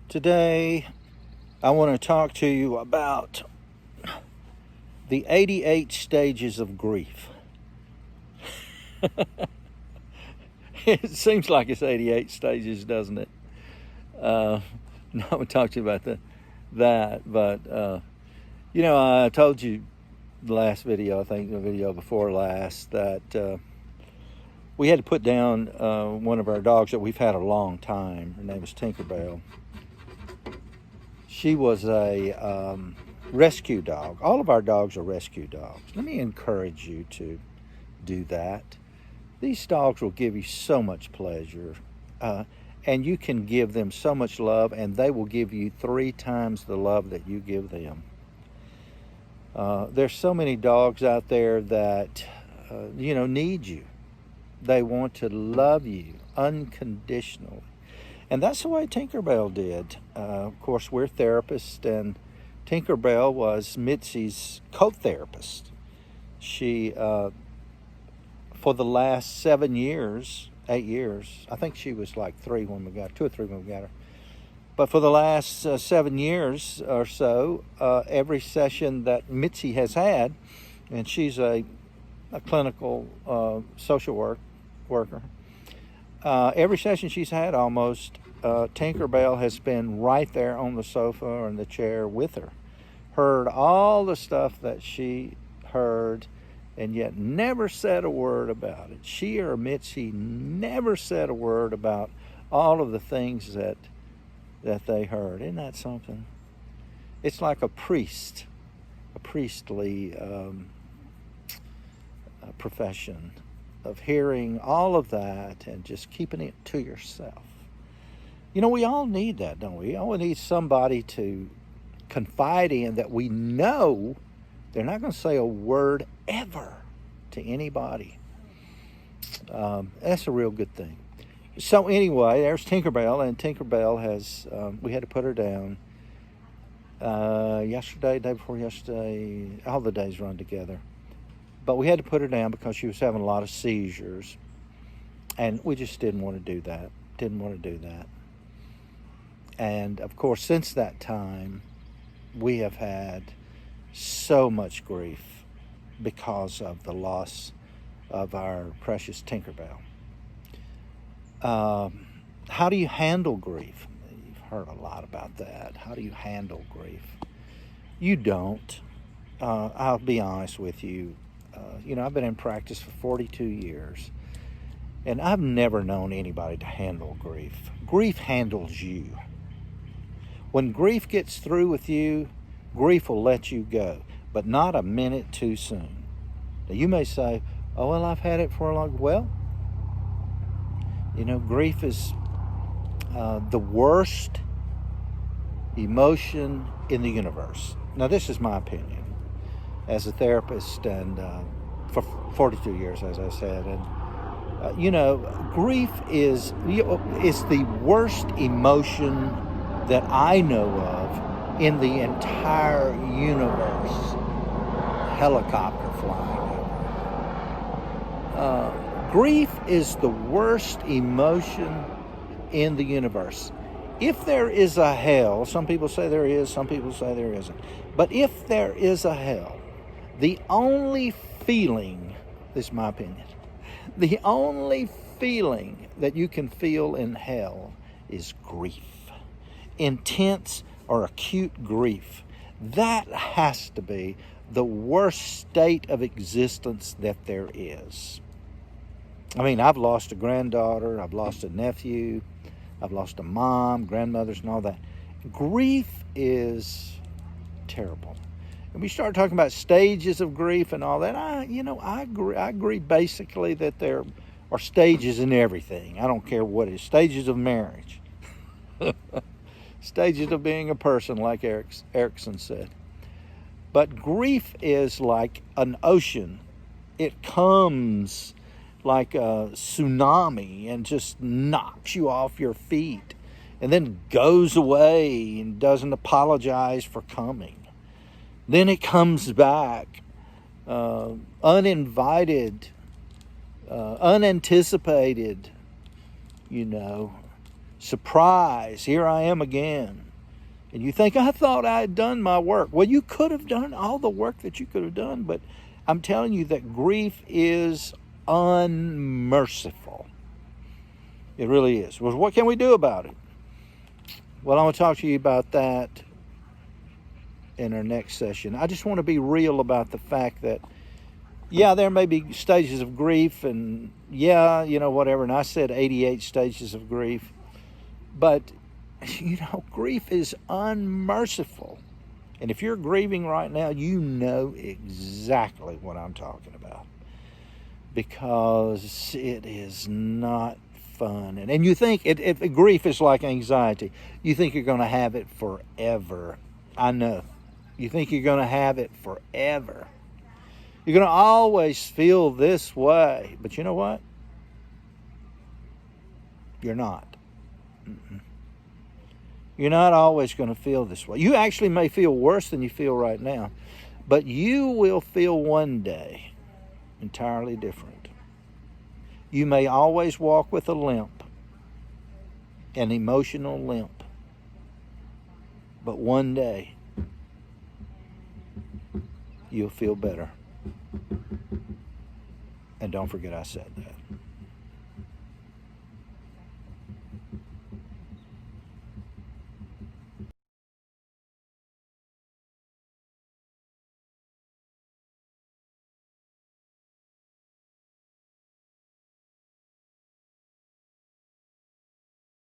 Today, I want to talk to you about the 88 stages of grief. It seems like it's 88 stages, doesn't it? I'm going to talk to you about that. But I told you the last video, I think the video before last, that we had to put down one of our dogs that we've had a long time. Her name was Tinkerbell. She was a rescue dog. All of our dogs are rescue dogs. Let me encourage you to do that. These dogs will give you so much pleasure, and you can give them so much love, and they will give you 3 times the love that you give them. There's so many dogs out there that, need you. They want to love you unconditionally. And that's the way Tinkerbell did. Of course, we're therapists, and Tinkerbell was Mitzi's co-therapist. She, for the last 8 years, I think she was like 3 when we got, 2 or 3 when we got her. But for the last 7 years or so, every session that Mitzi has had, and she's a clinical social worker, every session she's had almost, Tinkerbell has been right there on the sofa or in the chair with her. Heard all the stuff that she heard and yet never said a word about it. She or Mitzi never said a word about all of the things that they heard. Isn't that something? It's like a priestly profession of hearing all of that and just keeping it to yourself. We all need that, don't we? We all need somebody to confide in that we know they're not going to say a word ever to anybody. That's a real good thing. So anyway, there's Tinkerbell, and Tinkerbell has, we had to put her down yesterday, day before yesterday, all the days run together. But we had to put her down because she was having a lot of seizures, and we just didn't want to do that. And of course, since that time, we have had so much grief because of the loss of our precious Tinkerbell. How do you handle grief? You've heard a lot about that. How do you handle grief? You don't. I'll be honest with you. I've been in practice for 42 years, and I've never known anybody to handle grief. Grief handles you. When grief gets through with you, grief will let you go, but not a minute too soon. Now, you may say, oh, well, I've had it for a long... Well, grief is the worst emotion in the universe. Now, this is my opinion as a therapist and for 42 years, as I said. And, grief is the worst emotion that I know of in the entire universe. Helicopter flying over. Grief is the worst emotion in the universe. If there is a hell, some people say there is, some people say there isn't. But if there is a hell, the only feeling, this is my opinion, the only feeling that you can feel in hell is grief. Intense or acute grief. That has to be the worst state of existence that there is. I mean, I've lost a granddaughter, I've lost a nephew, I've lost a mom, grandmothers, and all that. Grief is terrible. And we start talking about stages of grief and all that. I agree basically that there are stages in everything. I don't care what it is. Stages of marriage. Stages of being a person, like Erickson said. But grief is like an ocean. It comes like a tsunami and just knocks you off your feet and then goes away and doesn't apologize for coming. Then it comes back uninvited, unanticipated, Surprise, here I am again. And you think, I thought I had done my work. Well, you could have done all the work that you could have done, but I'm telling you that grief is unmerciful. It really is. Well, what can we do about it? Well, I'm going to talk to you about that in our next session. I just want to be real about the fact that, yeah, there may be stages of grief, and yeah, whatever. And I said 88 stages of grief. But, grief is unmerciful. And if you're grieving right now, you know exactly what I'm talking about. Because it is not fun. And you think, if grief is like anxiety, you think you're going to have it forever. I know. You think you're going to have it forever. You're going to always feel this way. But you know what? You're not. Mm-mm. You're not always going to feel this way. You actually may feel worse than you feel right now. But you will feel one day entirely different. You may always walk with a limp, an emotional limp. But one day, you'll feel better. And don't forget I said that.